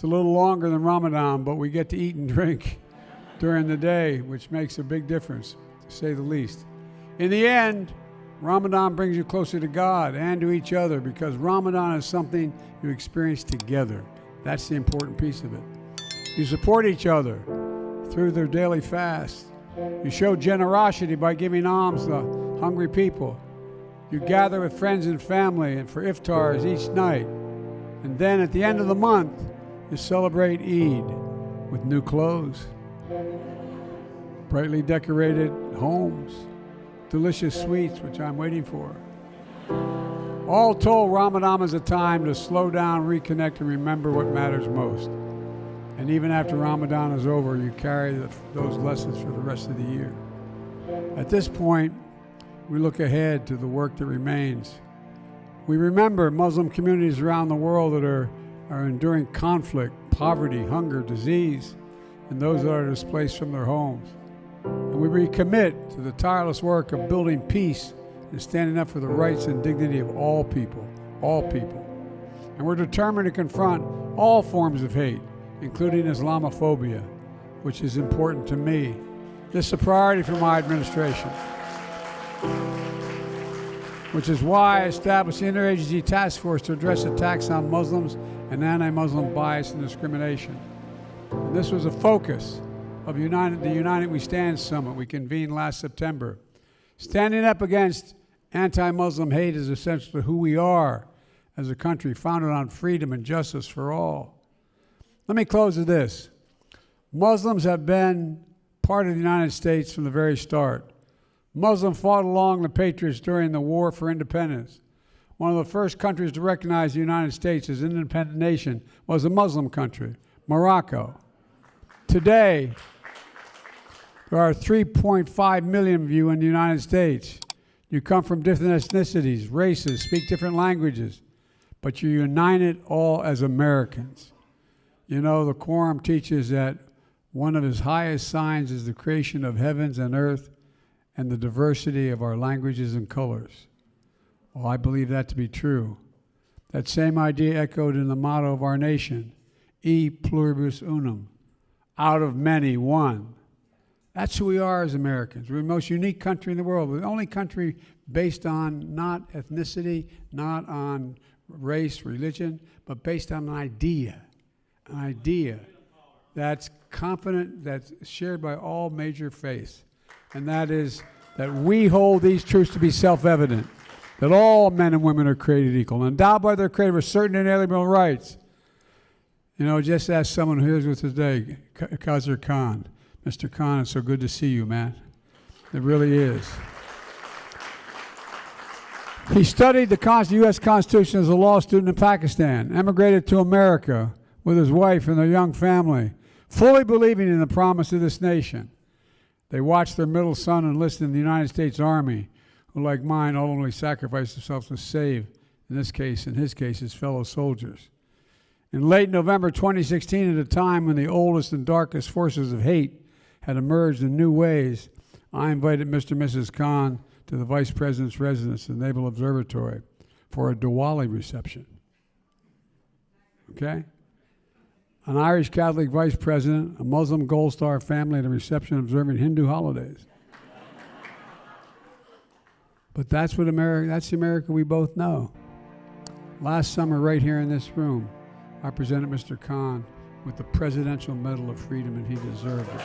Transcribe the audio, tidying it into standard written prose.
It's a little longer than Ramadan, but we get to eat and drink during the day, which makes a big difference, to say the least. In the end, Ramadan brings you closer to God and to each other, because Ramadan is something you experience together. That's the important piece of it. You support each other through their daily fast. You show generosity by giving alms to hungry people. You gather with friends and family and for iftars each night. And then at the end of the month, you celebrate Eid with new clothes, brightly decorated homes, delicious sweets, which I'm waiting for. All told, Ramadan is a time to slow down, reconnect, and remember what matters most. And even after Ramadan is over, you carry those lessons for the rest of the year. At this point, we look ahead to the work that remains. We remember Muslim communities around the world that are enduring conflict, poverty, hunger, disease, and those that are displaced from their homes. And we recommit to the tireless work of building peace and standing up for the rights and dignity of all people, all people. And we're determined to confront all forms of hate, including Islamophobia, which is important to me. This is a priority for my administration, which is why I established the Interagency Task Force to address attacks on Muslims and anti-Muslim bias and discrimination. And this was a focus of the United We Stand Summit we convened last September. Standing up against anti-Muslim hate is essential to who we are as a country founded on freedom and justice for all. Let me close with this. Muslims have been part of the United States from the very start. Muslims fought along the Patriots during the War for Independence. One of the first countries to recognize the United States as an independent nation was a Muslim country, Morocco. Today, there are 3.5 million of you in the United States. You come from different ethnicities, races, speak different languages, but you're united all as Americans. You know, the Quran teaches that one of his highest signs is the creation of heavens and earth and the diversity of our languages and colors. Well, I believe that to be true. That same idea echoed in the motto of our nation, E pluribus unum, out of many, one. That's who we are as Americans. We're the most unique country in the world. We're the only country based on not ethnicity, not on race, religion, but based on an idea that's confident, that's shared by all major faiths. And that is that we hold these truths to be self-evident, that all men and women are created equal, endowed by their Creator with certain inalienable rights. You know, just ask someone who is with us today, Khazar Khan. Mr. Khan, it's so good to see you, man. It really is. He studied the U.S. Constitution as a law student in Pakistan, emigrated to America with his wife and their young family, fully believing in the promise of this nation. They watched their middle son enlist in the United States Army, who, like mine, ultimately sacrificed himself to save, in his case, his fellow soldiers. In late November 2016, at a time when the oldest and darkest forces of hate had emerged in new ways, I invited Mr. and Mrs. Khan to the Vice President's residence at the Naval Observatory for a Diwali reception. Okay? An Irish Catholic Vice President, a Muslim Gold Star family at a reception observing Hindu holidays. But that's the America we both know. Last summer, right here in this room, I presented Mr. Khan with the Presidential Medal of Freedom, and he deserved it.